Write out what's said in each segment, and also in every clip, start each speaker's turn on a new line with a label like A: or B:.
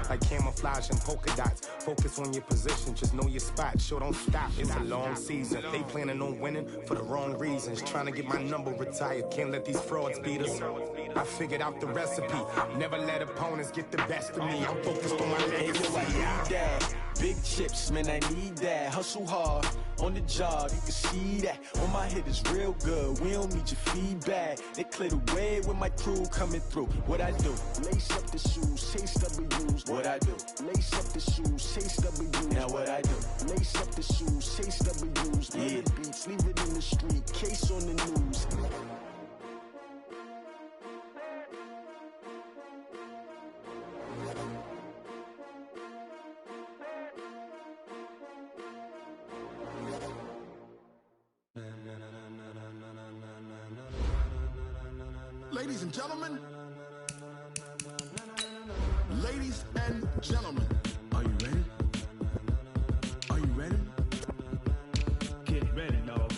A: like camouflage and polka dots. Focus on your position, just know your spot. Sure, don't stop, it's a long season. They planning on winning for the wrong reasons. Trying to get my number retired, can't let these frauds beat us. I figured out the recipe, never let opponents get the best of me. I'm focused on my legacy.
B: Big chips, man, I need that. Hustle hard on the job, you can see that. On my head is real good, we don't need your feedback. They clear the way with my crew coming through. What I do? Lace up the shoes, chase W's. What I do? Lace up the shoes, chase W's. Now what I do? Lace up the shoes, chase W's. Yeah. The beats, leave it in the street, case on the news.
C: Ladies and gentlemen, ladies and gentlemen, are you ready? Are you ready? Get ready, dog.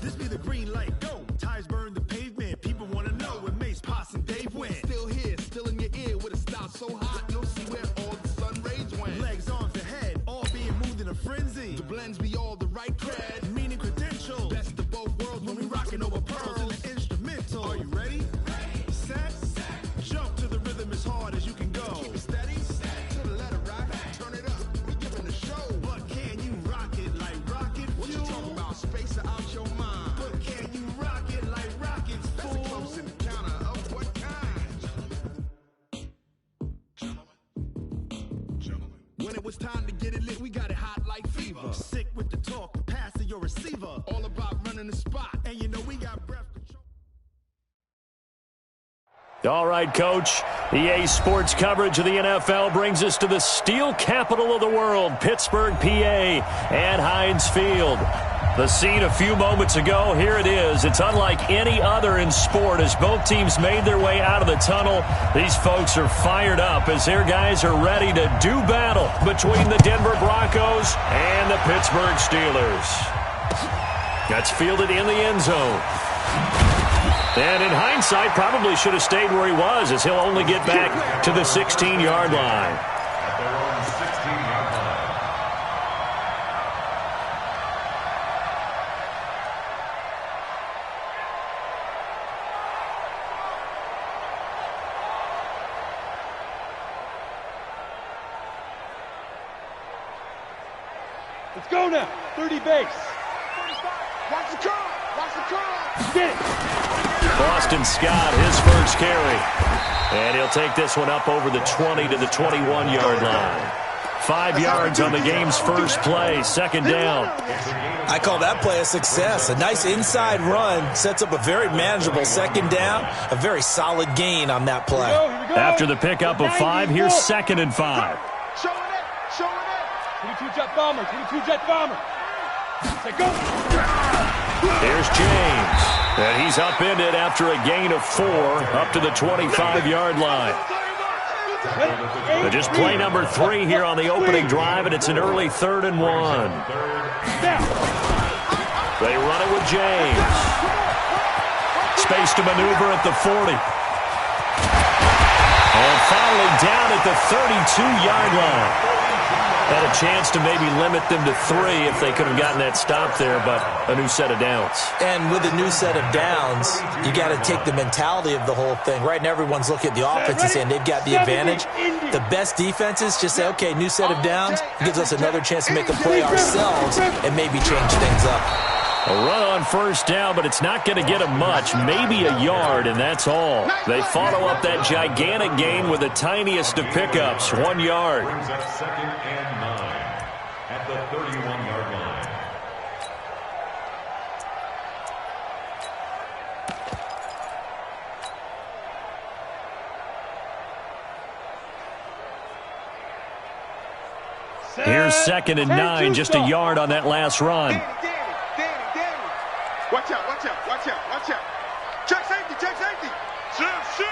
C: This be the green light, go. Tires burn the pavement. People wanna know where Mace, Poss, and Dave went. Still here, still in your ear with a style so hot, you'll see where all the sun rays went. Legs, arms, ahead, all being moved in a frenzy. The blends be all the right cred, meaning credentials. Best of both worlds when we rockin' over pearls in the instrumental. Are you ready? Set, jump to the rhythm as hard as you can go. Keep it steady, to the letter right, turn it up, we giving the show. But can you rock it like rocket fuel? What you talking about, space out your mind? But can you rock it like rockets, fool? That's a close encounter of what kind? Gentlemen. When it was time to get it lit, we got it hot like fever. Sick with the talk, pass to your receiver. All about running the spot, and you know we got breath control.
D: All right, Coach. EA Sports coverage of the NFL brings us to the steel capital of the world, Pittsburgh, PA, and Heinz Field. The scene a few moments ago, here it is. It's unlike any other in sport as both teams made their way out of the tunnel. These folks are fired up as their guys are ready to do battle between the Denver Broncos and the Pittsburgh Steelers. That's fielded in the end zone. And in hindsight, probably should have stayed where he was as he'll only get back to the 16-yard line.
E: Let's go now. 30 base.
C: Watch the curl! Watch the curl!
E: Get it!
D: Boston Scott, his first carry. And he'll take this one up over the 20 to the 21-yard line. 5 yards on the game's first play, second down.
F: I call that play a success. A nice inside run sets up a very manageable second down. A very solid gain on that play.
E: Here we go.
D: After the pickup of 5, here's 2nd and 5.
C: Showing it!
E: 22 jet bomber, 22 jet bomber. Say go.
D: Here's James. And he's upended after a gain of 4 up to the 25-yard line. Just play number 3 here on the opening drive, and it's an early 3rd and 1. They run it with James. Space to maneuver at the 40. And finally down at the 32-yard line. Had a chance to maybe limit them to 3 if they could have gotten that stop there, but a new set of downs.
F: And with a new set of downs, you got to take the mentality of the whole thing. Right now, everyone's looking at the offense and saying they've got the advantage. The best defenses just say, okay, new set of downs. Gives us another chance to make a play ourselves and maybe change things up.
D: A run on first down, but it's not going to get them much, maybe a yard, and that's all. They follow up that gigantic gain with the tiniest of pickups, 1 yard.
G: Brings up 2nd and 9 at the 31-yard line.
D: Here's 2nd and 9, just a yard on that last run.
C: Watch out, watch out, watch out, watch out. Check safety, check safety. Shoot, shoot.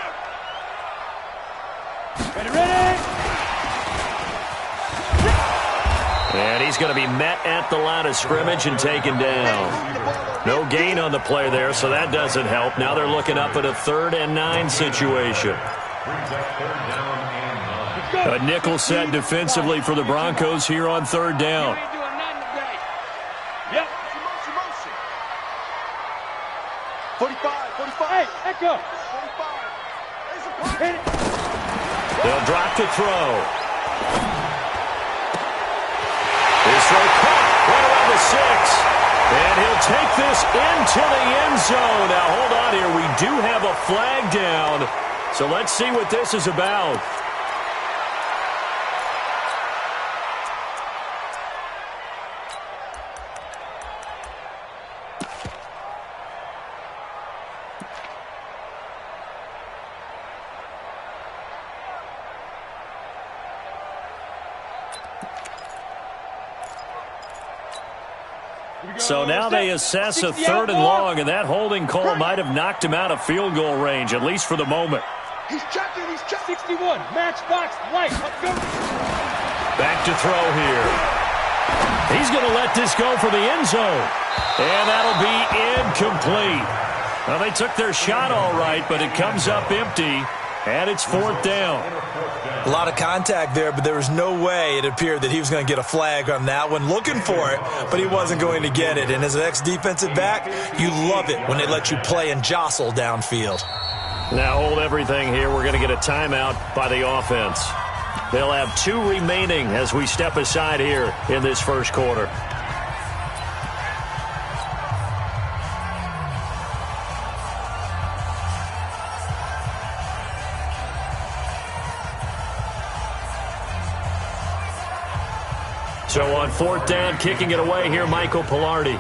D: He's going to be met at the line of scrimmage and taken down. No gain on the play there, so that doesn't help. Now they're looking up at a 3rd and 9 situation. A nickel set defensively for the Broncos here on 3rd down.
E: Yep.
H: 45.
E: Hey, back up.
H: 45.
D: They'll drop to throw. His throw caught right around the 6. And he'll take this into the end zone. Now, hold on here. We do have a flag down. So let's see what this is about. So now they assess a 3rd and long, and that holding call might have knocked him out of field goal range, at least for the moment.
H: He's checking.
E: 61, matchbox, light. Let's go.
D: Back to throw here. He's going to let this go for the end zone. And that'll be incomplete. Well, they took their shot all right, but it comes up empty, and it's 4th down.
F: A lot of contact there, but there was no way it appeared that he was going to get a flag on that one. Looking for it, but he wasn't going to get it. And as an ex-defensive back, you love it when they let you play and jostle downfield.
D: Now hold everything here. We're going to get a timeout by the offense. They'll have 2 remaining as we step aside here in this first quarter. So on 4th down, kicking it away here, Michael Pilardi.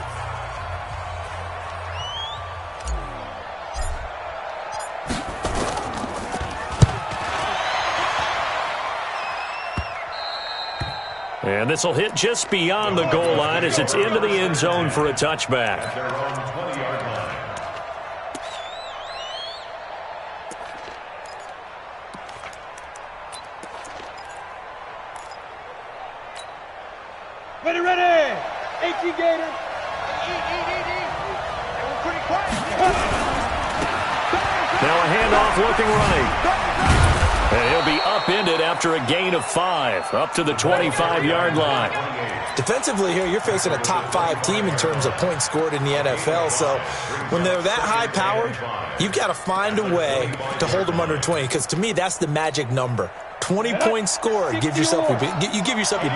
D: And this will hit just beyond the goal line as it's into the end zone for a touchback.
E: Ready. 18 Gator.
H: Pretty quiet.
D: Now a handoff looking right. And he'll be upended after a gain of 5, up to the 25-yard line.
F: Defensively here, you're facing a top 5 team in terms of points scored in the NFL. So when they're that high-powered, you've got to find a way to hold them under 20, because to me, that's the magic number. 20 points scored, you give yourself your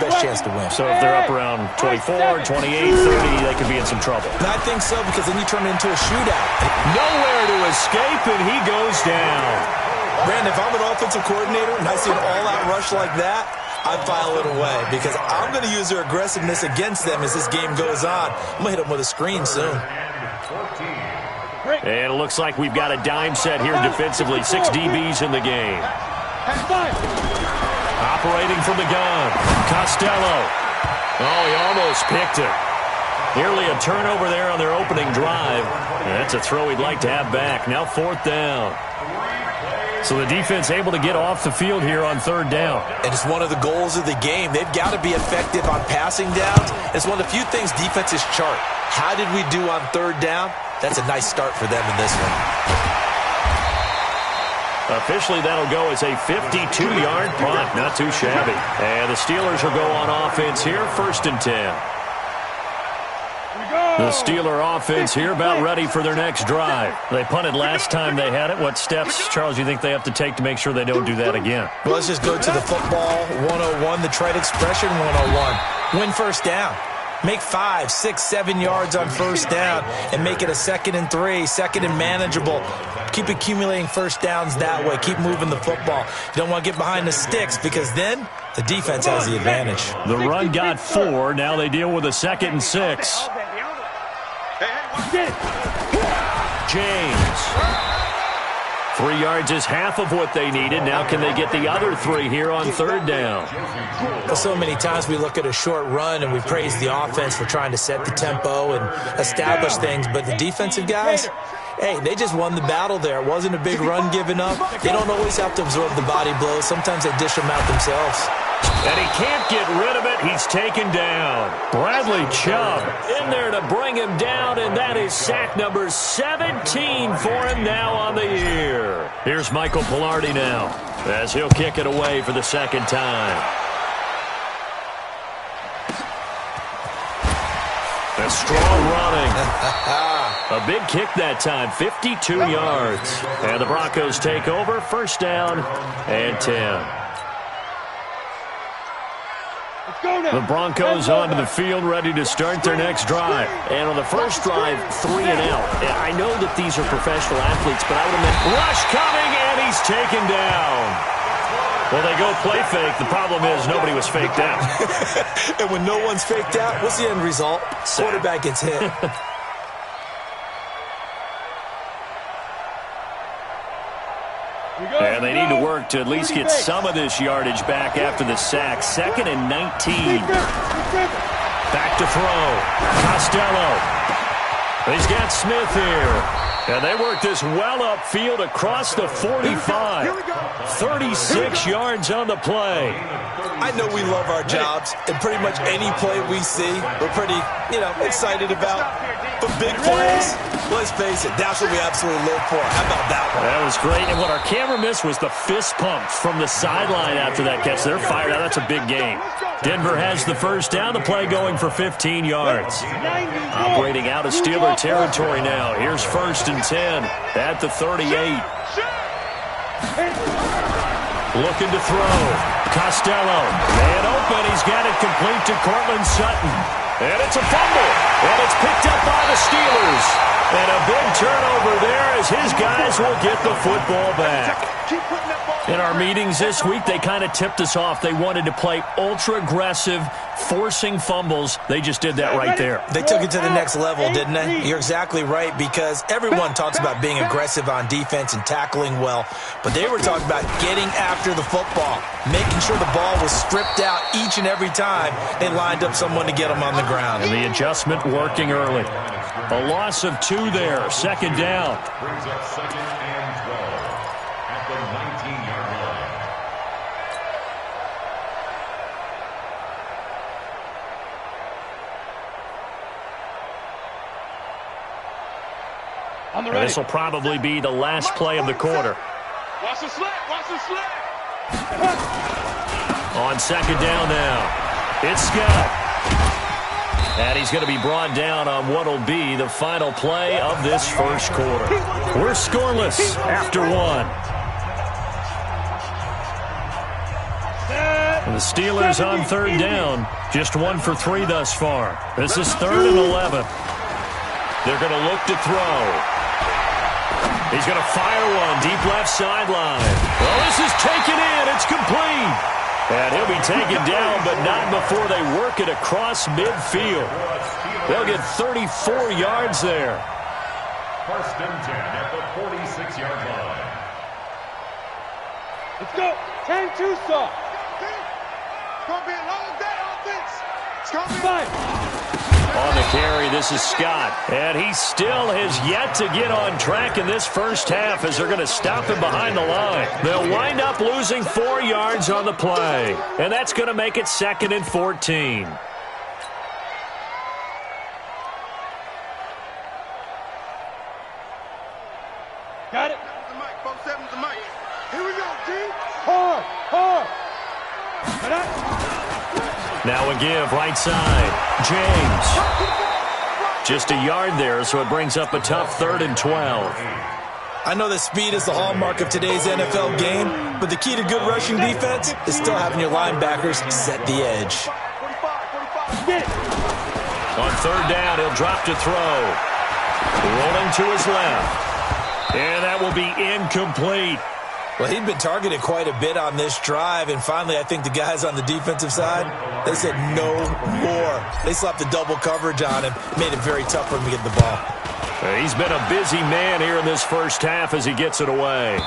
F: best chance to win.
D: So if they're up around 24, 28, 30, they could be in some trouble.
F: And I think so, because then you turn it into a shootout.
D: Nowhere to escape, and he goes down.
F: Brandon, if I'm an offensive coordinator and I see an all-out rush like that, I file it away, because I'm going to use their aggressiveness against them as this game goes on. I'm going to hit them with a screen soon.
D: And it looks like we've got a dime set here defensively. 6 DBs in the game. Operating from the gun, Costello. Oh, he almost picked it. Nearly a turnover there on their opening drive. And that's a throw he'd like to have back. Now 4th down. So the defense able to get off the field here on 3rd down.
F: And it's one of the goals of the game. They've got to be effective on passing downs. It's one of the few things defenses chart. How did we do on 3rd down? That's a nice start for them in this one.
D: Officially, that'll go as a 52-yard punt. Not too shabby. And the Steelers will go on offense here, 1st and 10. The Steeler offense here about ready for their next drive. They punted last time they had it. What steps, Charles, do you think they have to take to make sure they don't do that again?
F: Well, let's just go to the football 101, the trade expression 101. Win 1st down. Make 5, 6, 7 yards on 1st down and make it a 2nd and 3, 2nd and manageable. Keep accumulating 1st downs that way. Keep moving the football. You don't want to get behind the sticks, because then the defense has the advantage.
D: The run got 4. Now they deal with a 2nd and 6. James. 3 yards is half of what they needed. Now can they get the other 3 here on 3rd down?
F: Well, so many times we look at a short run and we praise the offense for trying to set the tempo and establish things. But the defensive guys, hey, they just won the battle there. It wasn't a big run given up. They don't always have to absorb the body blows. Sometimes they dish them out themselves.
D: And he can't get rid of it. He's taken down. Bradley Chubb in there to bring him down, and that is sack number 17 for him now on the year. Here's Michael Pilardi now as he'll kick it away for the second time. A strong running. A big kick that time, 52 yards. And the Broncos take over, first down and 10. The Broncos onto the field, ready to start their next drive. And on the first drive, 3 and out. And I know that these are professional athletes, but I would have meant rush coming, and he's taken down. Well, they go play fake. The problem is nobody was faked out.
F: And when no one's faked out, what's the end result? Quarterback gets hit.
D: And they need to work to at least get some of this yardage back after the sack. 2nd and 19. Back to throw. Costello. He's got Smith here. And they work this well upfield across the 45. 36 yards on the play.
F: I know we love our jobs, and pretty much any play we see, we're pretty, excited about. But big plays, let's face it, that's what we absolutely live for. How about that one?
D: That was great. And what our camera missed was the fist pump from the sideline after that catch. They're fired out. That's a big game. Denver has the first down. The play going for 15 yards. Operating out of Steeler territory now. Here's 1st and 10 at the 38. Looking to throw. Costello. Man open. He's got it complete to Cortland Sutton. And it's a fumble. And it's picked up by the Steelers. And a big turnover there as his guys will get the football back. In our meetings this week, they kind of tipped us off. They wanted to play ultra-aggressive, forcing fumbles. They just did that right there.
F: They took it to the next level, didn't they? You're exactly right, because everyone talks about being aggressive on defense and tackling well, but they were talking about getting after the football, making sure the ball was stripped out each and every time they lined up someone to get them on the ground.
D: And the adjustment working early. A loss of 2 there, 2nd down.
G: Brings up 2nd and 12 at the 19-yard line.
E: On the ready.
D: This will probably be the last play of the quarter.
E: Watch the slant. Watch the slant.
D: On 2nd down now, it's Scott. And he's going to be brought down on what will be the final play of this first quarter. We're scoreless after 1. And the Steelers on 3rd down, just 1 for 3 thus far. This is 3rd and 11. They're going to look to throw. He's going to fire one deep left sideline. Well, this is taken in. It's complete. And he'll be taken down, but not before they work it across midfield. They'll get 34 yards there.
G: 1st and 10 at the 46-yard line.
E: Let's go. 10-2 stop.
H: It's going to be a long day on this. It's going to be...
D: On the carry, this is Scott. And he still has yet to get on track in this first half as they're going to stop him behind the line. They'll wind up losing 4 yards on the play. And that's going to make it 2nd and 14.
E: Got it.
H: The mic, 4-7's the mic. Here we go, G.
E: Hard.
D: Now a give, right side. James. Just a yard there, so it brings up a tough 3rd and 12.
F: I know that speed is the hallmark of today's NFL game, but the key to good rushing defense is still having your linebackers set the edge.
D: On 3rd down, he'll drop to throw. Rolling to his left. And that will be incomplete.
F: Well, he'd been targeted quite a bit on this drive, and finally I think the guys on the defensive side, they said no more. They slapped the double coverage on him, made it very tough for him to get the ball.
D: He's been a busy man here in this first half as he gets it away.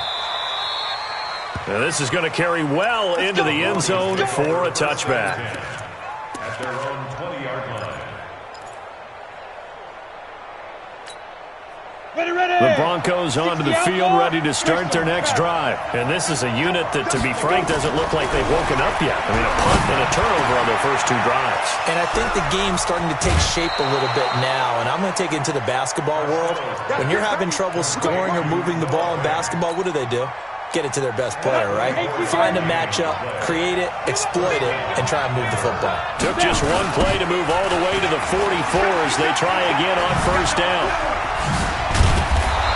D: Now this is going to carry well into the end zone for a touchback.
G: At their own 20-yard line.
E: Ready.
D: The Broncos onto the field, ready to start their next drive. And this is a unit that, to be frank, doesn't look like they've woken up yet. I mean, a punt and a turnover on their first 2 drives.
F: And I think the game's starting to take shape a little bit now. And I'm going to take it into the basketball world. When you're having trouble scoring or moving the ball in basketball, what do? Get it to their best player, right? Find a matchup, create it, exploit it, and try and move the football.
D: Took just one play to move all the way to the 44 as they try again on first down.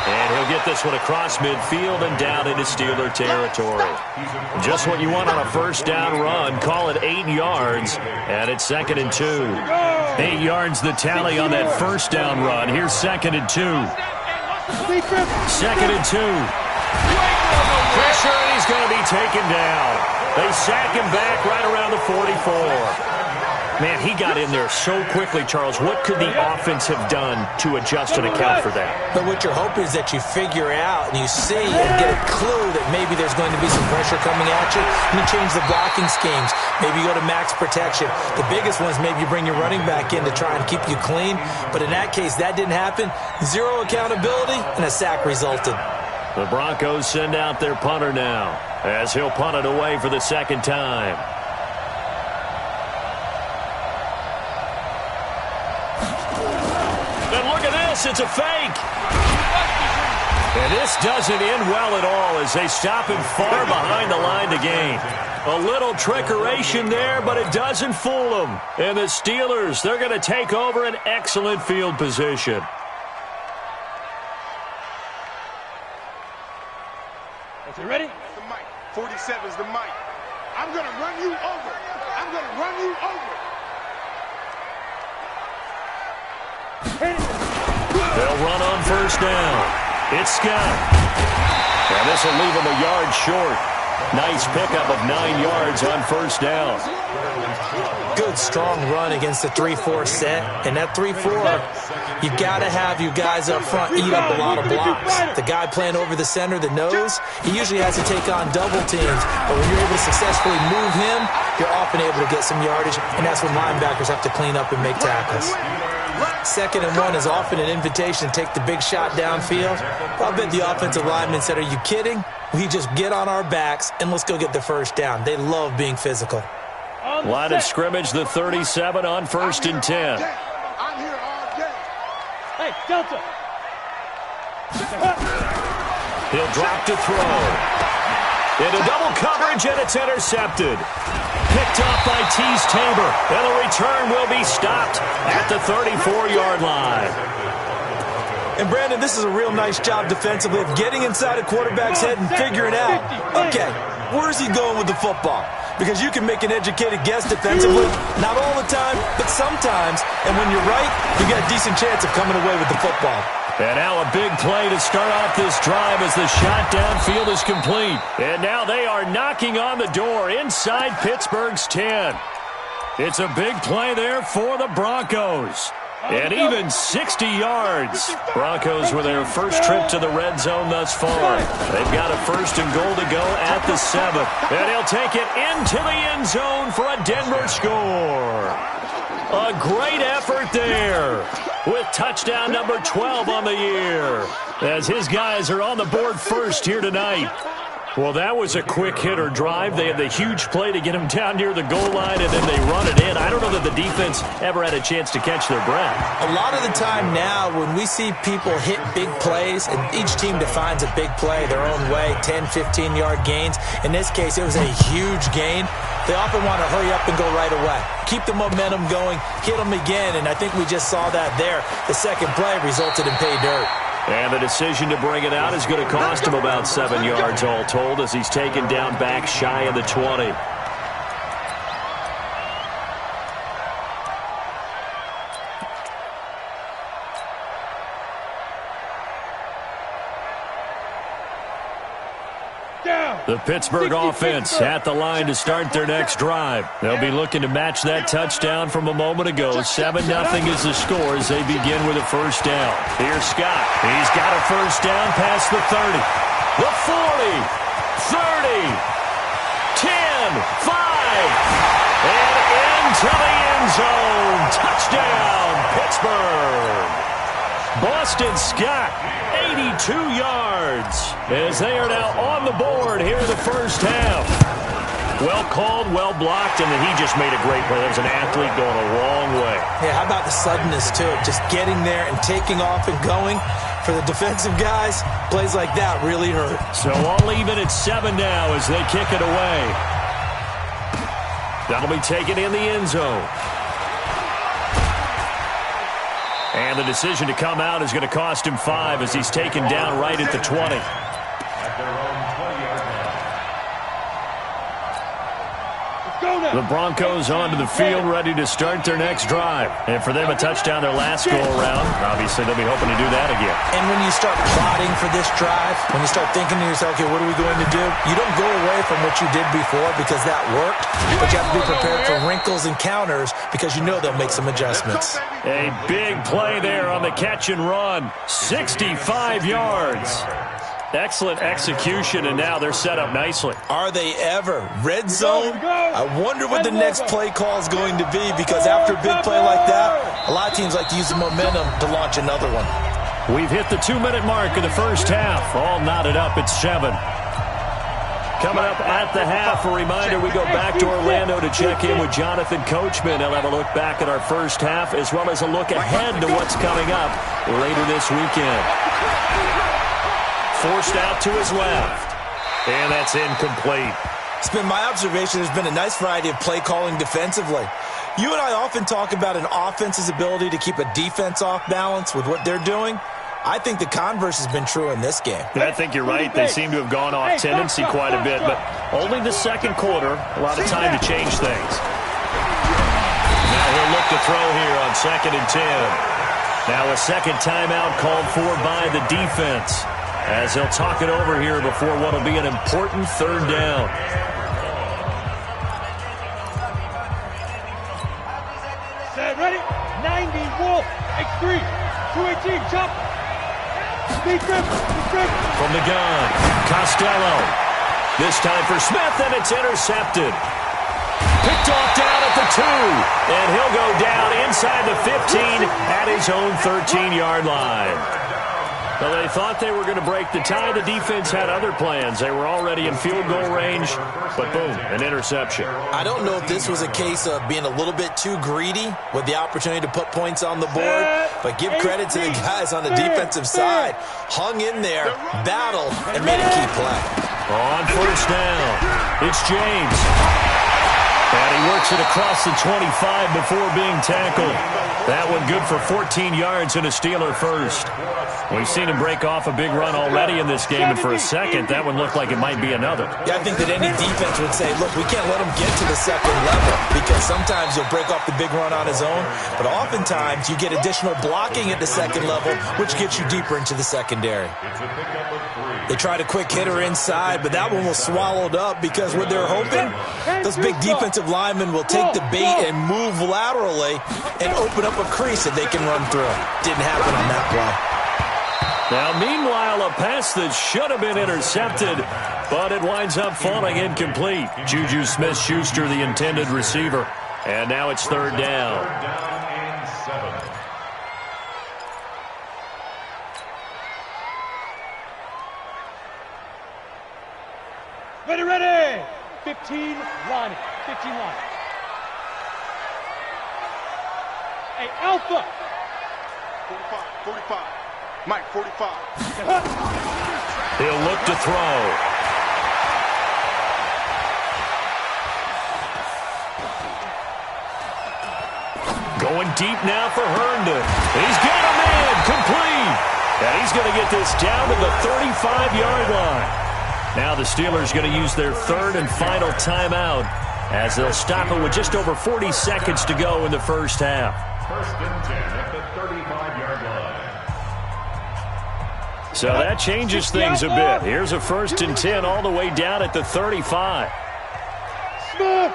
D: And he'll get this one across midfield and down into Steeler territory. Just what you want on a first down run. Call it 8 yards, and it's 2nd and 2. 8 yards the tally on that first down run. Here's 2nd and 2. 2nd and 2. Pressure, and he's going to be taken down. They sack him back right around the 44. Man, he got in there so quickly, Charles. What could the offense have done to adjust and account for that?
F: But what you're hoping is that you figure out and you see and get a clue that maybe there's going to be some pressure coming at you, and you change the blocking schemes. Maybe you go to max protection. The biggest one is maybe you bring your running back in to try and keep you clean. But in that case, that didn't happen. 0 accountability, and a sack resulted.
D: The Broncos send out their punter now as he'll punt it away for the 2nd time. And look at this, it's a fake. And this doesn't end well at all as they stop him far behind the line to gain. A little trickeration there, but it doesn't fool them. And the Steelers, they're going to take over an excellent field position.
E: You ready?
H: The mic. 47's the mic. I'm going to run you over. I'm going to run you over.
D: They'll run on first down. It's Scott. And this will leave him a yard short. Nice pickup of 9 yards on first down.
F: Good, strong run against the 3-4 set. And that 3-4, you've got to have you guys up front eat up a lot of blocks. The guy playing over the center, the nose, he usually has to take on double teams. But when you're able to successfully move him, you're often able to get some yardage. And that's when linebackers have to clean up and make tackles. 2nd and 1 is often an invitation to take the big shot downfield. I'll bet the offensive lineman said, are you kidding? We just get on our backs and let's go get the first down. They love being physical.
D: Line of scrimmage, the 37 on 1st and 10.
H: I'm here all day.
E: Hey, Delta.
D: He'll drop to throw. Into double coverage, and it's intercepted. Picked off by Tease Tabor, and the return will be stopped at the 34-yard line.
F: And, Brandon, this is a real nice job defensively of getting inside a quarterback's head and figuring out, okay, where's he going with the football? Because you can make an educated guess defensively, not all the time, but sometimes. And when you're right, you got a decent chance of coming away with the football.
D: And now a big play to start off this drive as the shot downfield is complete. And now they are knocking on the door inside Pittsburgh's 10. It's a big play there for the Broncos. And even 60 yards. Broncos with their first trip to the red zone thus far. They've got a 1st and goal to go at the 7. And he'll take it into the end zone for a Denver score. A great effort there with touchdown number 12 on the year as his guys are on the board first here tonight. Well, that was a quick hitter drive. They had the huge play to get him down near the goal line, and then they run it in. I don't know that the defense ever had a chance to catch their breath.
F: A lot of the time now when we see people hit big plays, and each team defines a big play their own way, 10, 15-yard gains. In this case, it was a huge gain. They often want to hurry up and go right away. Keep the momentum going, hit them again, and I think we just saw that there. The second play resulted in pay dirt.
D: And the decision to bring it out is going to cost him about 7 yards all told as he's taken down back shy of the 20. The Pittsburgh offense at the line to start their next drive. They'll be looking to match that touchdown from a moment ago. 7-0 is the score as they begin with a first down. Here's Scott. He's got a first down past the 30. The 40. 30. 10. 5. And into the end zone. Touchdown, Pittsburgh. Boston Scott, 8 82 yards as they are now on the board here in the first half. Well called, well blocked, and then he just made a great play. That was an athlete going a long way.
F: Yeah, how about the suddenness, too? Just getting there and taking off and going. For the defensive guys, plays like that really hurt.
D: So all even at 7 now as they kick it away. That'll be taken in the end zone. And the decision to come out is going to cost him 5 as he's taken down right at the 20. The Broncos onto the field, ready to start their next drive. And for them, a touchdown their last go-around. Obviously, they'll be hoping to do that again.
F: And when you start plotting for this drive, when you start thinking to yourself, okay, what are we going to do? You don't go away from what you did before because that worked, but you have to be prepared for wrinkles and counters because you know they'll make some adjustments.
D: A big play there on the catch and run. 65 yards. Excellent execution, and now they're set up nicely.
F: Are they ever? Red zone? I wonder what the next play call is going to be because after a big play like that, a lot of teams like to use the momentum to launch another one.
D: We've hit the 2-minute mark of the first half. All knotted up at 7. Coming up at the half, a reminder, we go back to Orlando to check in with Jonathan Coachman. He'll have a look back at our first half as well as a look ahead to what's coming up later this weekend. Forced out to his left. And that's incomplete.
F: It's been my observation there's been a nice variety of play calling defensively. You and I often talk about an offense's ability to keep a defense off balance with what they're doing. I think the converse has been true in this game.
D: I think you're right. They seem to have gone off tendency quite a bit, but only the second quarter, a lot of time to change things. Now he'll look to throw here on 2nd and 10. Now a second timeout called for by the defense, as they'll talk it over here before what will be an important 3rd down.
E: Set, ready? 90, Wolf, X3, 218, jump. Speed grip.
D: From the gun, Costello. This time for Smith, and it's intercepted. Picked off down at the 2, and he'll go down inside the 15 at his own 13-yard line. Well, they thought they were going to break the tie. The defense had other plans. They were already in field goal range, but boom, an interception.
F: I don't know if this was a case of being a little bit too greedy with the opportunity to put points on the board, but give credit to the guys on the defensive side. Hung in there, battled, and made a key play.
D: On first down, it's James. And he works it across the 25 before being tackled. That one good for 14 yards and a Steeler first. We've seen him break off a big run already in this game, and for a second, that one looked like it might be another.
F: Yeah, I think that any defense would say, look, we can't let him get to the second level because sometimes he'll break off the big run on his own, but oftentimes you get additional blocking at the second level, which gets you deeper into the secondary. They tried a quick hitter inside, but that one was swallowed up because what they're hoping, those big defensive linemen will take the bait and move laterally and open up a crease that they can run through. Didn't happen on that play.
D: Now, meanwhile, a pass that should have been intercepted, but it winds up falling incomplete. Juju Smith-Schuster, the intended receiver. And now it's 3rd down.
G: 3rd down and 7.
E: Ready. 15 line. 15 line. Hey, Alpha.
H: 45. Mike, 45.
D: He'll look to throw. Going deep now for Herndon. He's got a man complete. And he's going to get this down to the 35-yard line. Now the Steelers going to use their 3rd and final timeout as they'll stop it with just over 40 seconds to go in the first half.
G: 1st and 10 at the 35-yard line.
D: So that changes things a bit. Here's a 1st and 10 all the way down at the 35.
E: Smith.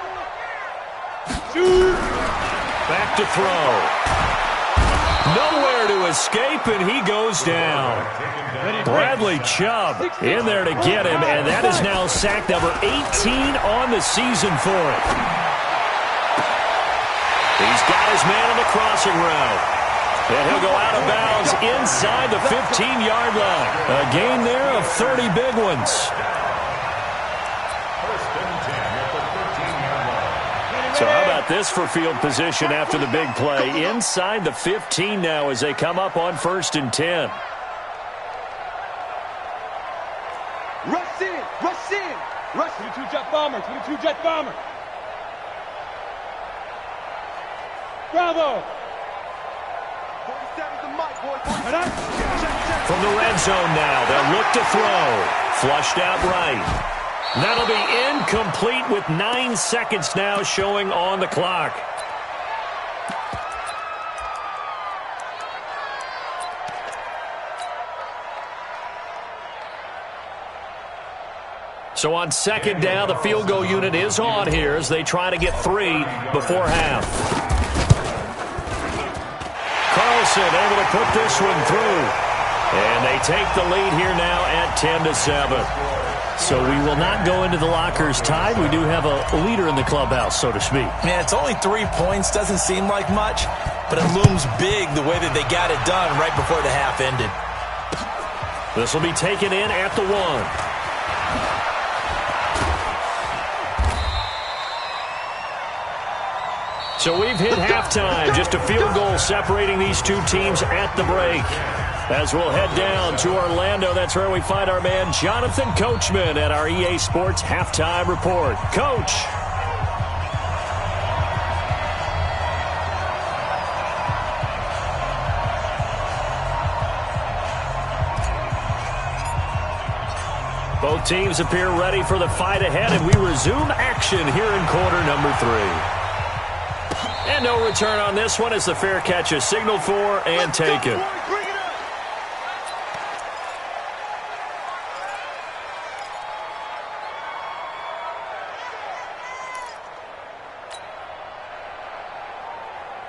D: Back to throw. Nowhere to escape, and he goes down. Bradley Chubb in there to get him, and that is now sack number 18 on the season for him. He's got his man on the crossing route. And he'll go out of bounds inside the 15-yard line. A gain there of 30 big ones. So how about this for field position after the big play? Inside the 15 now as they come up on 1st and 10.
H: Rush in, rush in, rush.
E: 22 jet bomber, 22 jet bomber. Bravo.
H: 47's the mic, boy.
D: From the red zone now, they'll look to throw. Flushed out right. That'll be incomplete with 9 seconds now showing on the clock. So on 2nd down, the field goal unit is on here as they try to get 3 before half. Carlson able to put this one through. And they take the lead here now at 10-7. So we will not go into the lockers tied. We do have a leader in the clubhouse, so to speak.
F: Man, it's only 3 points. Doesn't seem like much, but it looms big the way that they got it done right before the half ended.
D: This will be taken in at the 1. So we've hit halftime. Just a field goal separating these two teams at the break. As we'll head down to Orlando, that's where we find our man Jonathan Coachman at our EA Sports Halftime Report. Coach. Both teams appear ready for the fight ahead, and we resume action here in quarter number 3. And no return on this one as the fair catch is signaled for and taken.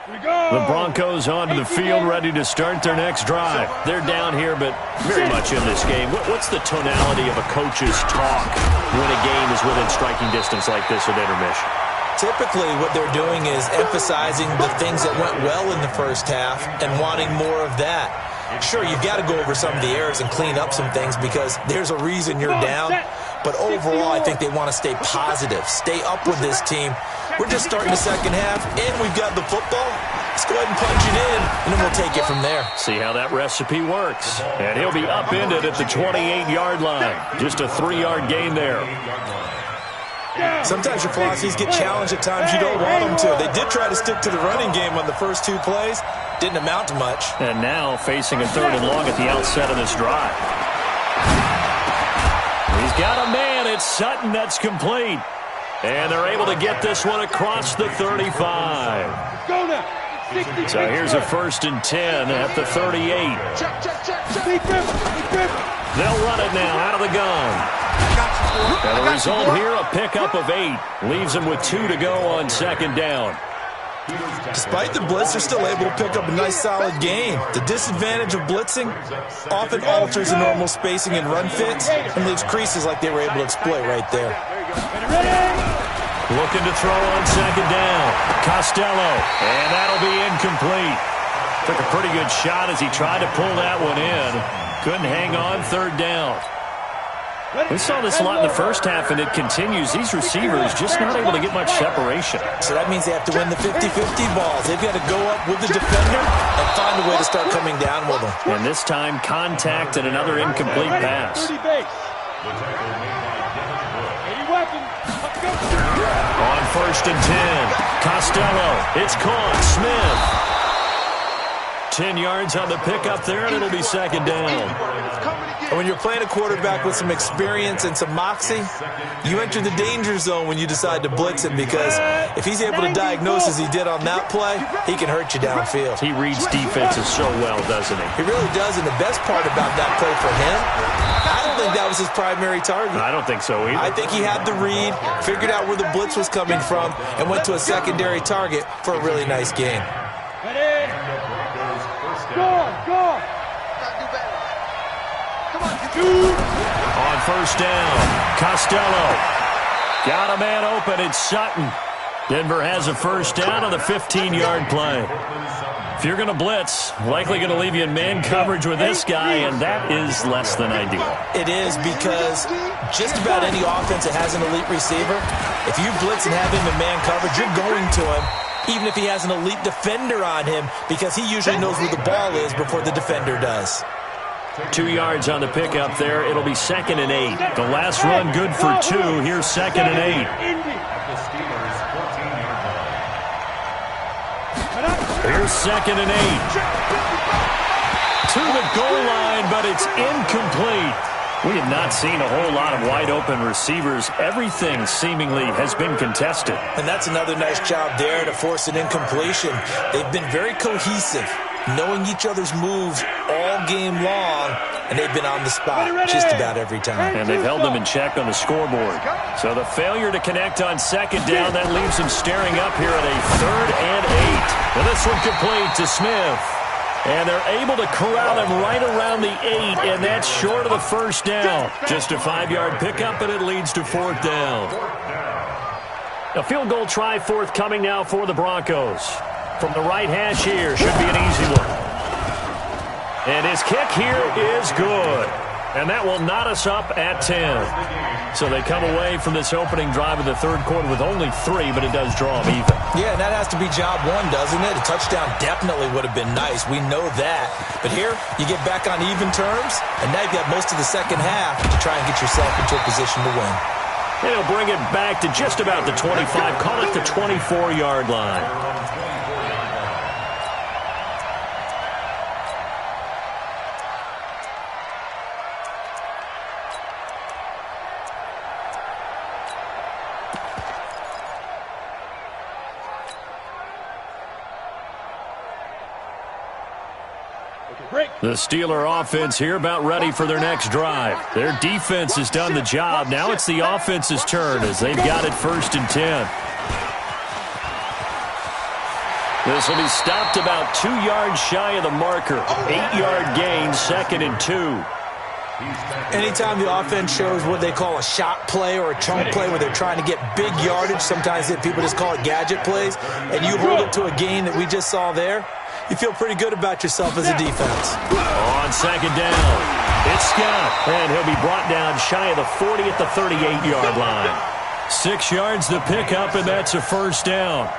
D: The Broncos onto the field, ready to start their next drive. They're down here, but very much in this game. What's the tonality of a coach's talk when a game is within striking distance like this at intermission?
F: Typically, what they're doing is emphasizing the things that went well in the first half and wanting more of that. Sure, you've got to go over some of the errors and clean up some things because there's a reason you're down. But overall, I think they want to stay positive, stay up with this team. We're just starting the second half, and we've got the football. Let's go ahead and punch it in, and then we'll take it from there.
D: See how that recipe works. And he'll be upended at the 28-yard line. Just a 3-yard gain there.
F: Sometimes your philosophies get challenged at times you don't want them to. They did try to stick to the running game on the first 2 plays. Didn't amount to much.
D: And now facing a 3rd and long at the outset of this drive. He's got a man. It's Sutton that's complete. And they're able to get this one across the 35.
E: Go now.
D: So here's a 1st and 10 at the 38. They'll run it now out of the gun. And the result here, a pickup of 8. Leaves them with 2 to go on 2nd down.
F: Despite the blitz, they're still able to pick up a nice solid gain. The disadvantage of blitzing often alters the normal spacing and run fits and leaves creases like they were able to exploit right there.
D: Looking to throw on 2nd down. Costello, and that'll be incomplete. Took a pretty good shot as he tried to pull that one in. Couldn't hang on 3rd down. We saw this a lot in the first half, and it continues. These receivers just not able to get much separation.
F: So that means they have to win the 50-50 balls. They've got to go up with the defender and find a way to start coming down with them.
D: And this time, contact and another incomplete pass. On 1st and 10, Costello. It's caught. Smith. 10 yards on the pickup there, and it'll be 2nd down.
F: And when you're playing a quarterback with some experience and some moxie, you enter the danger zone when you decide to blitz him because if he's able to diagnose as he did on that play, he can hurt you downfield.
D: He reads defenses so well, doesn't he?
F: He really does, and the best part about that play for him, I don't think that was his primary target.
D: I don't think so either.
F: I think he had the read, figured out where the blitz was coming from, and went to a secondary target for a really nice gain.
E: Go!
D: On 1st down, Costello. Got a man open. It's Sutton. Denver has a 1st down on the 15-yard play. If you're going to blitz, likely going to leave you in man coverage with this guy, and that is less than ideal.
F: It is, because just about any offense that has an elite receiver, if you blitz and have him in man coverage, you're going to him, even if he has an elite defender on him, because he usually knows where the ball is before the defender does.
D: 2 yards on the pickup there. It'll be 2nd and 8. The last run good for 2. Here's 2nd and 8. Here's 2nd and 8. To the goal line, but it's incomplete. We have not seen a whole lot of wide-open receivers. Everything seemingly has been contested.
F: And that's another nice job there to force an incompletion. They've been very cohesive, knowing each other's moves all game long, and they've been on the spot just about every time.
D: And they've held them in check on the scoreboard. So the failure to connect on 2nd down, that leaves them staring up here at a 3rd and 8. Well, this one complete to Smith. And they're able to corral him right around the 8, and that's short of the 1st down. Just a 5-yard pickup, and it leads to 4th down. A field goal try forthcoming now for the Broncos. From the right hash here, should be an easy one. And his kick here is good. And that will knot us up at 10. So they come away from this opening drive of the 3rd quarter with only 3, but it does draw them even.
F: Yeah, and that has to be job 1, doesn't it? A touchdown definitely would have been nice. We know that. But here, you get back on even terms, and now you've got most of the second half to try and get yourself into a position to win.
D: They'll bring it back to just about the 25, call it the 24-yard line. The Steeler offense here about ready for their next drive. Their defense has done the job. Now it's the offense's turn as they've got it 1st and 10. This will be stopped about 2 yards shy of the marker. 8-yard gain, 2nd and 2.
F: Anytime the offense shows what they call a shot play or a chunk play where they're trying to get big yardage, sometimes people just call it gadget plays, and you hold it to a gain that we just saw there, you feel pretty good about yourself as a defense.
D: On 2nd down, it's Scott, and he'll be brought down shy of the 40 at the 38-yard line. 6 yards the pickup, and that's a 1st down.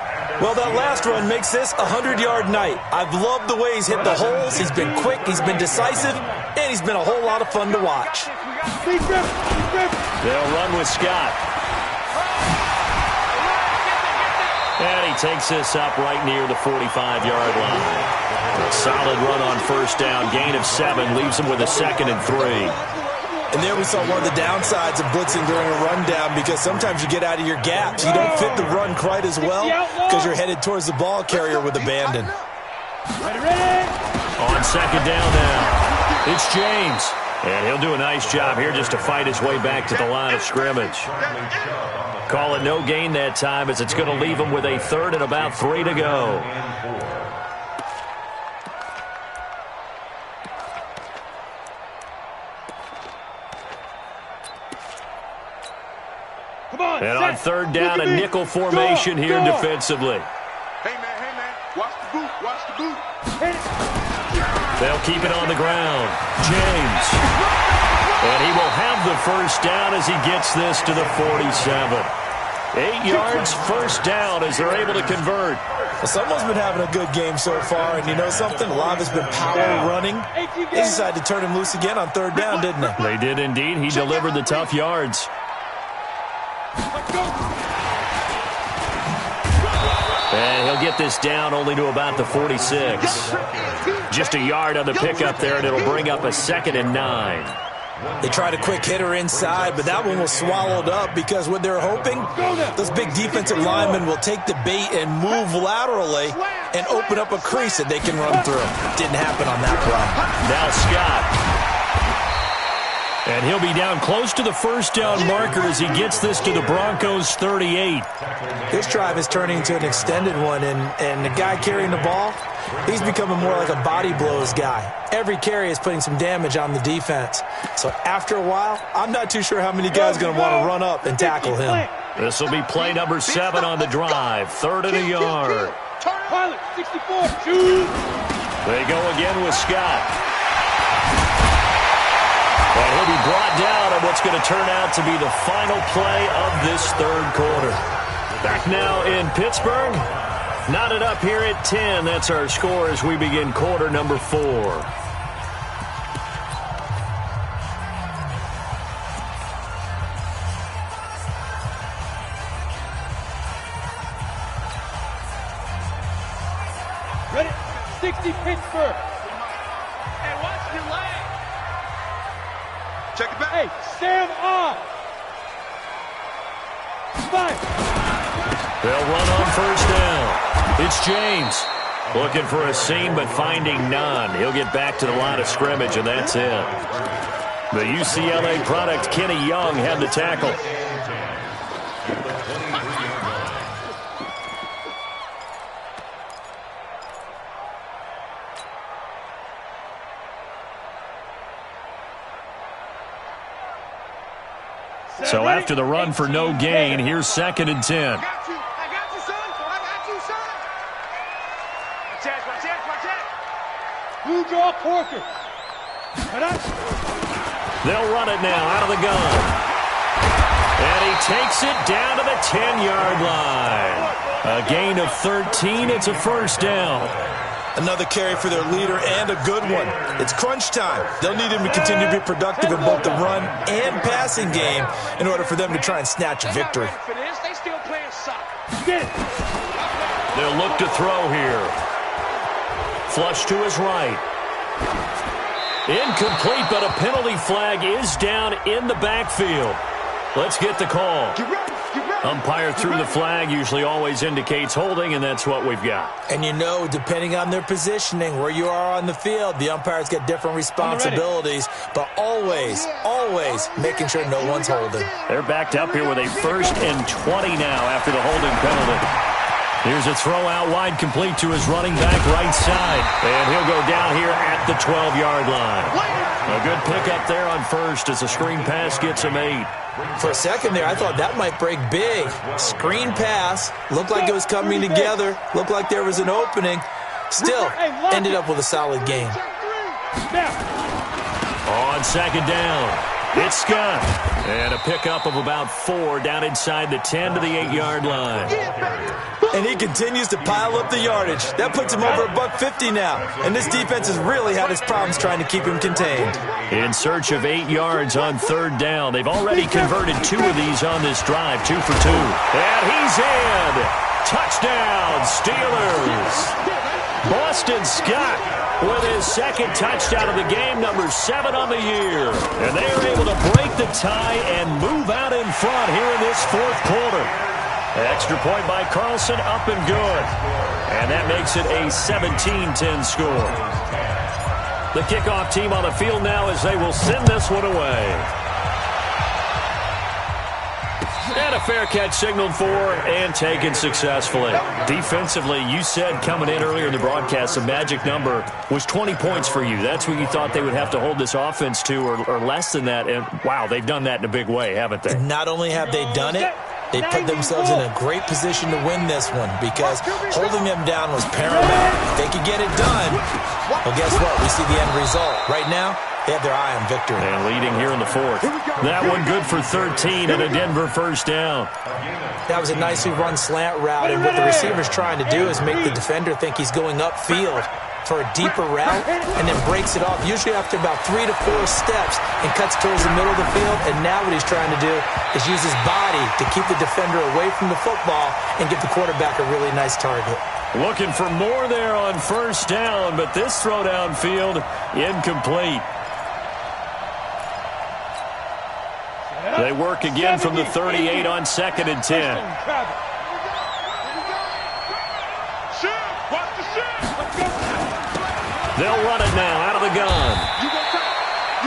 F: Well, that last run makes this a 100-yard night. I've loved the way he's hit the holes. He's been quick, he's been decisive, and he's been a whole lot of fun to watch.
D: They'll run with Scott. And he takes this up right near the 45-yard line. A solid run on 1st down. Gain of 7 leaves him with a 2nd and 3.
F: And there we saw one of the downsides of blitzing during a rundown, because sometimes you get out of your gaps. You don't fit the run quite as well because you're headed towards the ball carrier with abandon.
D: On 2nd down now, it's James. And he'll do a nice job here just to fight his way back to the line of scrimmage. Call it no gain that time, as it's going to leave him with a 3rd and about 3 to go. And on 3rd down, a nickel formation here defensively.
H: Hey, man, watch the boot.
D: They'll keep it on the ground. James. And he will have the 1st down as he gets this to the 47. 8 yards, 1st down as they're able to convert.
F: Well, someone's been having a good game so far, and you know something? A lot of it's been power running. They decided to turn him loose again on 3rd down, didn't they?
D: They did indeed. He delivered the tough yards. And he'll get this down only to about the 46. Just a yard on the pickup there, and it'll bring up a 2nd and 9.
F: They tried a quick hitter inside, but that one was swallowed up because what they're hoping, those big defensive linemen will take the bait and move laterally and open up a crease that they can run through. Didn't happen on that play.
D: Now Scott. And he'll be down close to the first down marker as he gets this to the Broncos 38.
F: This drive is turning into an extended one, and the guy carrying the ball, he's becoming more like a body blows guy. Every carry is putting some damage on the defense. So after a while, I'm not too sure how many guys are going to want to run up and tackle him.
D: This will be play number 7 on the drive. 3rd and a yard.
E: Pilot, 64, shoot.
D: They go again with Scott. And he'll be brought down on what's going to turn out to be the final play of this 3rd quarter. Back now in Pittsburgh. Knotted up here at 10. That's our score as we begin quarter number 4.
E: Ready? 60 Pittsburgh. Hey, watch your leg.
H: Check it back.
E: Hey, stand on. 5.
D: They'll run on first down. It's James. Looking for a seam, but finding none. He'll get back to the line of scrimmage, and that's it. The UCLA product, Kenny Young, had the tackle. So after the run for no gain, here's 2nd and 10.
H: I got you, son. I got you, son. Watch that.
E: Blue draw Corker.
D: They'll run it now out of the gun. And he takes it down to the 10-yard line. A gain of 13. It's a first down.
F: Another carry for their leader and a good one. It's crunch time. They'll need him to continue to be productive in both the run and passing game in order for them to try and snatch a victory.
H: They still playing soccer.
E: Get it.
D: They'll look to throw here. Flush to his right. Incomplete, but a penalty flag is down in the backfield. Let's get the call.
H: Get ready.
D: Umpire threw the flag, usually always indicates holding, and that's what we've got.
F: And you know, depending on their positioning, where you are on the field, the umpires get different responsibilities, but always making sure no one's holding.
D: They're backed up here with a 1st and 20 now after the holding penalty. Here's a throw out wide, complete to his running back right side. And he'll go down here at the 12-yard line. A good pickup there on first as a screen pass gets him 8.
F: For a second there, I thought that might break big. Screen pass, looked like it was coming together, looked like there was an opening. Still, ended up with a solid game.
D: On 2nd down, it's Scott. And a pickup of about 4 down inside the 10 to the 8-yard line.
F: And he continues to pile up the yardage. That puts him over $150 now. And this defense has really had its problems trying to keep him contained.
D: In search of 8 yards on 3rd down. They've already converted 2 of these on this drive, 2 for 2. And he's in. Touchdown, Steelers. Boston Scott with his 2nd touchdown of the game, number 7 on the year. And they are able to break the tie and move out in front here in this 4th quarter. Extra point by Carlson, up and good. And that makes it a 17-10 score. The kickoff team on the field now as they will send this one away. And a fair catch signaled for and taken successfully. Defensively, you said coming in earlier in the broadcast, the magic number was 20 points for you. That's what you thought they would have to hold this offense to or less than that. And, wow, they've done that in a big way, haven't they?
F: Not only have they done it, they put themselves in a great position to win this one because holding them down was paramount. If they could get it done, well, guess what? We see the end result. Right now, they have their eye on victory.
D: And leading here in the 4th. That one good for 13 and a Denver first down.
F: That was a nicely run slant route, and what the receiver's trying to do is make the defender think he's going upfield for a deeper route and then breaks it off, usually after about 3 to 4 steps, and cuts towards the middle of the field. And now what he's trying to do is use his body to keep the defender away from the football and give the quarterback a really nice target.
D: Looking for more there on first down, but this throw downfield incomplete. They work again from the 38 on 2nd and 10. They'll run it now out of the gun.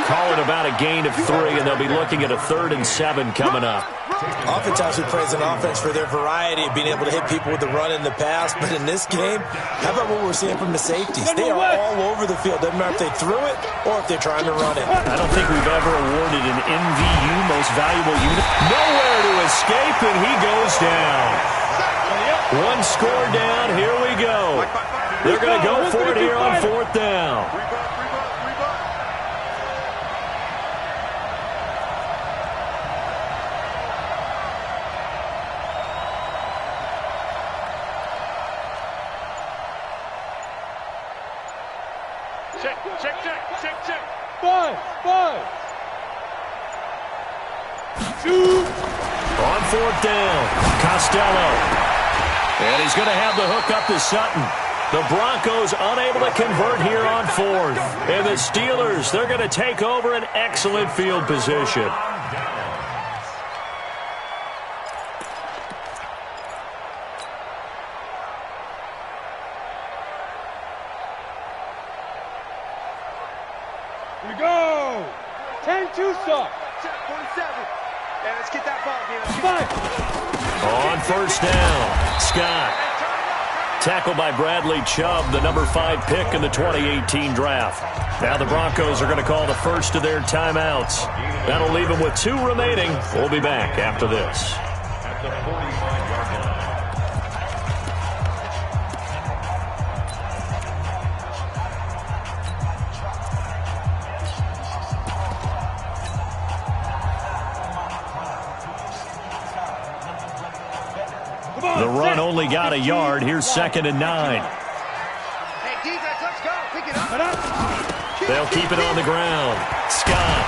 D: call it about a gain of 3, and they'll be looking at a 3rd and 7 coming up.
F: Oftentimes we praise an offense for their variety of being able to hit people with the run in the pass, but in this game, how about what we're seeing from the safeties? They are all over the field. Doesn't matter if they threw it or if they're trying to run it.
D: I don't think we've ever awarded an MVU, most valuable unit. Nowhere to escape, and he goes down. One score down. Here we go. They're going to go for it here on 4th down.
E: Check. 5. Shoot.
D: On 4th down, Costello. And he's going to have the hook up to Sutton. The Broncos unable to convert here on 4th. And the Steelers, they're going to take over an excellent field position.
E: Here we go. 10-2 stop.
H: 47. Yeah, let's get that ball,
E: 5.
D: On 1st down, Scott. Tackled by Bradley Chubb, the number 5 pick in the 2018 draft. Now the Broncos are going to call the first of their timeouts. That'll leave them with 2 remaining. We'll be back after this.
G: At the 45-yard line.
D: The run only got a yard. Here's 2nd and 9.
H: Hey, defense, let's go. Pick it up.
D: They'll keep it on the ground. Scott.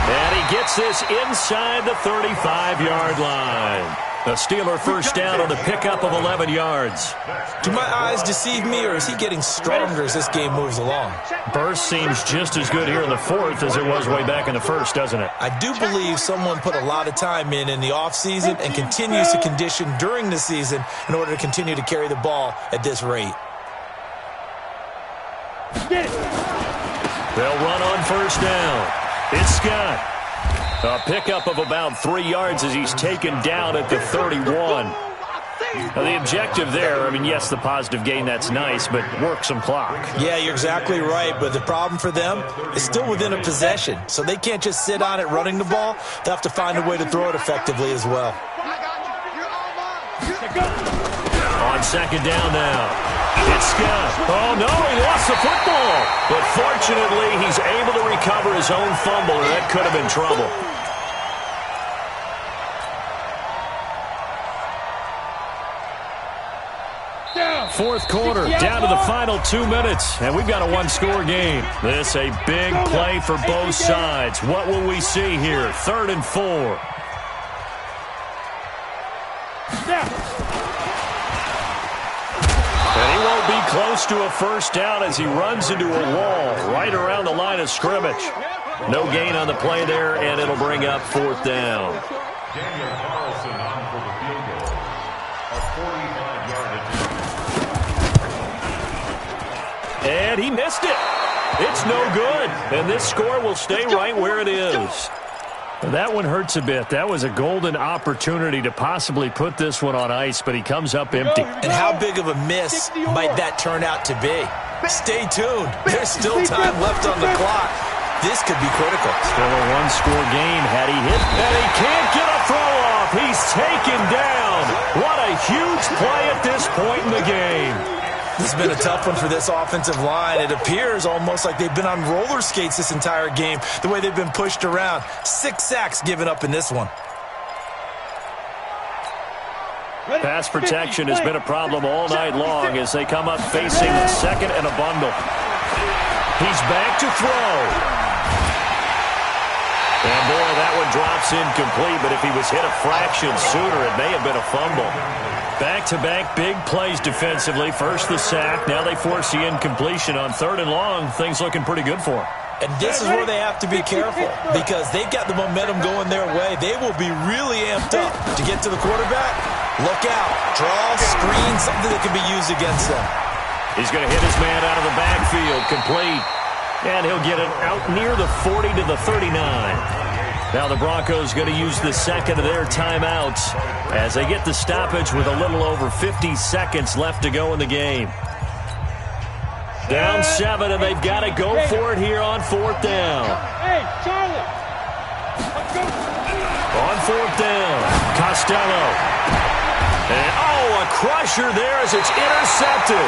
D: And he gets this inside the 35-yard line. A Steeler first down on the pickup of 11 yards.
F: Do my eyes deceive me, or is he getting stronger as this game moves along?
D: Burst seems just as good here in the 4th as it was way back in the 1st, doesn't it?
F: I do believe someone put a lot of time in the offseason and continues to condition during the season in order to continue to carry the ball at this rate.
D: They'll run on 1st down. It's Scott. A pickup of about 3 yards as he's taken down at the 31. Now, the objective there, I mean, yes, the positive gain, that's nice, but work some clock.
F: Yeah, you're exactly right, but the problem for them is still within a possession, so they can't just sit on it running the ball. They'll have to find a way to throw it effectively as well.
D: On 2nd down now. It's Scott. Oh, no, he lost the football. But fortunately, he's able to recover his own fumble, and that could have been trouble. Fourth quarter, down to the final 2 minutes, and we've got a 1-score game. This a big play for both sides. What will we see here? 3rd and 4. And he won't be close to a first down as he runs into a wall right around the line of scrimmage. No gain on the play there, and it'll bring up 4th down.
G: Daniel Carlson on for the field goal. A 45-yard attempt.
D: And he missed it. It's no good. And this score will stay right where it is. That one hurts a bit. That was a golden opportunity to possibly put this one on ice, but he comes up empty.
F: And how big of a miss might that turn out to be? Stay tuned. There's still time left on the clock. This could be critical.
D: Still a 1-score game had he hit. And he can't get a throw off. He's taken down. What a huge play at this point in the game.
F: This has been a tough one for this offensive line. It appears almost like they've been on roller skates this entire game, the way they've been pushed around. 6 sacks given up in this one.
D: Pass protection has been a problem all night long as they come up facing 2nd and a bundle. He's back to throw. And boy, that one drops incomplete, but if he was hit a fraction sooner, it may have been a fumble. Back-to-back big plays defensively. First the sack, now they force the incompletion on 3rd and long. Things looking pretty good for him.
F: And this is where they have to be careful because they've got the momentum going their way. They will be really amped up to get to the quarterback. Look out. Draw, screen, something that can be used against them.
D: He's going to hit his man out of the backfield. Complete. And he'll get it out near the 40 to the 39. Now the Broncos going to use the second of their timeouts as they get the stoppage with a little over 50 seconds left to go in the game. Down 7, and they've got to go for it here on 4th down.
E: Hey, Charlie! Let's go!
D: On 4th down, Costello. And, a crusher there as it's intercepted.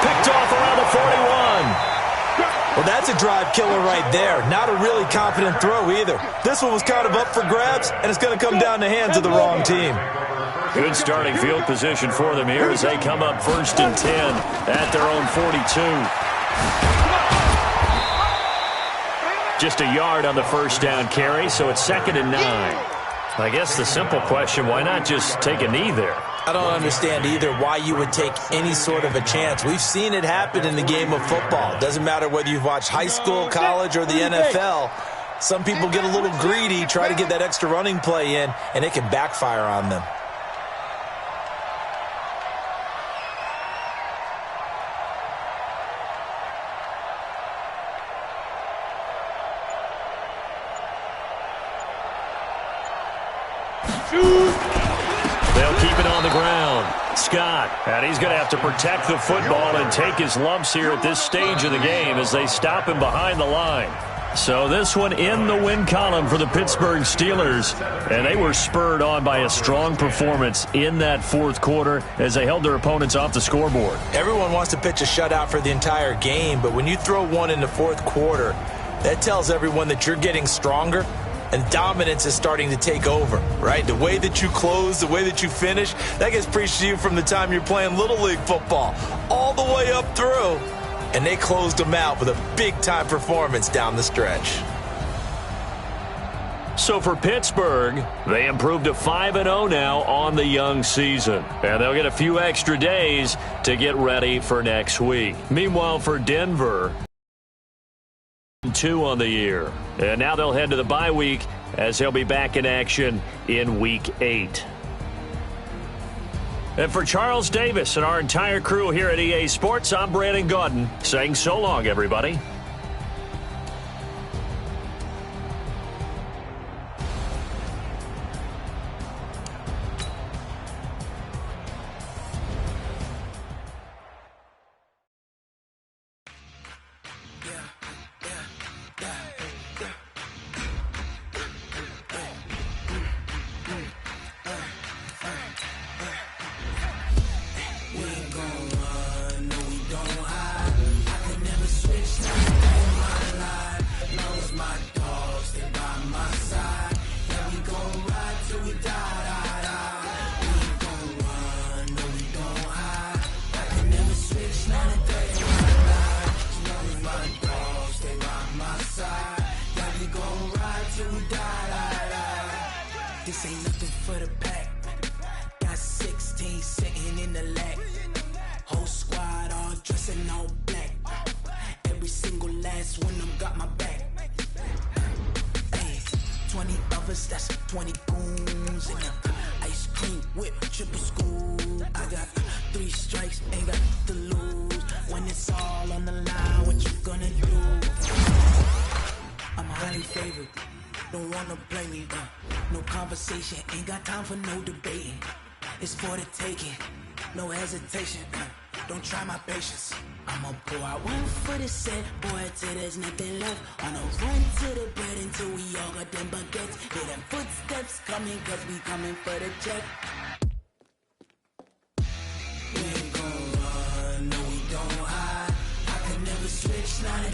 D: Picked off around the 41.
F: Well, that's a drive killer right there. Not a really confident throw either. This one was kind of up for grabs, and it's going to come down the hands of the wrong team.
D: Good starting field position for them here as they come up 1st and 10 at their own 42. Just a yard on the first down carry, so it's 2nd and 9. I guess the simple question, why not just take a knee there?
F: I don't understand either why you would take any sort of a chance. We've seen it happen in the game of football. It doesn't matter whether you've watched high school, college, or the NFL. Some people get a little greedy, try to get that extra running play in, and it can backfire on them.
D: They'll keep it on the ground. Scott, and he's going to have to protect the football and take his lumps here at this stage of the game as they stop him behind the line. So this one in the win column for the Pittsburgh Steelers, and they were spurred on by a strong performance in that 4th quarter as they held their opponents off the scoreboard.
F: Everyone wants to pitch a shutout for the entire game, but when you throw one in the 4th quarter, that tells everyone that you're getting stronger. And dominance is starting to take over, right? The way that you close, the way that you finish, that gets preached to you from the time you're playing Little League football all the way up through. And they closed them out with a big-time performance down the stretch.
D: So for Pittsburgh, they improved to 5-0 now on the young season. And they'll get a few extra days to get ready for next week. Meanwhile, for Denver, 2 on the year. And now they'll head to the bye week as they'll be back in action in Week 8. And for Charles Davis and our entire crew here at EA Sports, I'm Brandon Gaudin saying so long, everybody.
I: This ain't nothing for the pack. Got 16 sitting in the lap. Whole squad all dressing all black. Every single last one of them got my back. Hey, 20 of us, that's 20 goons. And ice cream whip, triple school. I got 3 strikes, ain't got to lose. When it's all on the line, what you gonna do? I'm highly favored. Don't wanna play me, no conversation, ain't got time for no debating. It's for the taking, no hesitation, don't try my patience. I'ma pour out one for the set, boy, till there's nothing left. On a run to the bed until we all got them baguettes. Hear them footsteps coming, cause we coming for the check. We ain't gon' run, no we don't hide. I could never switch, not a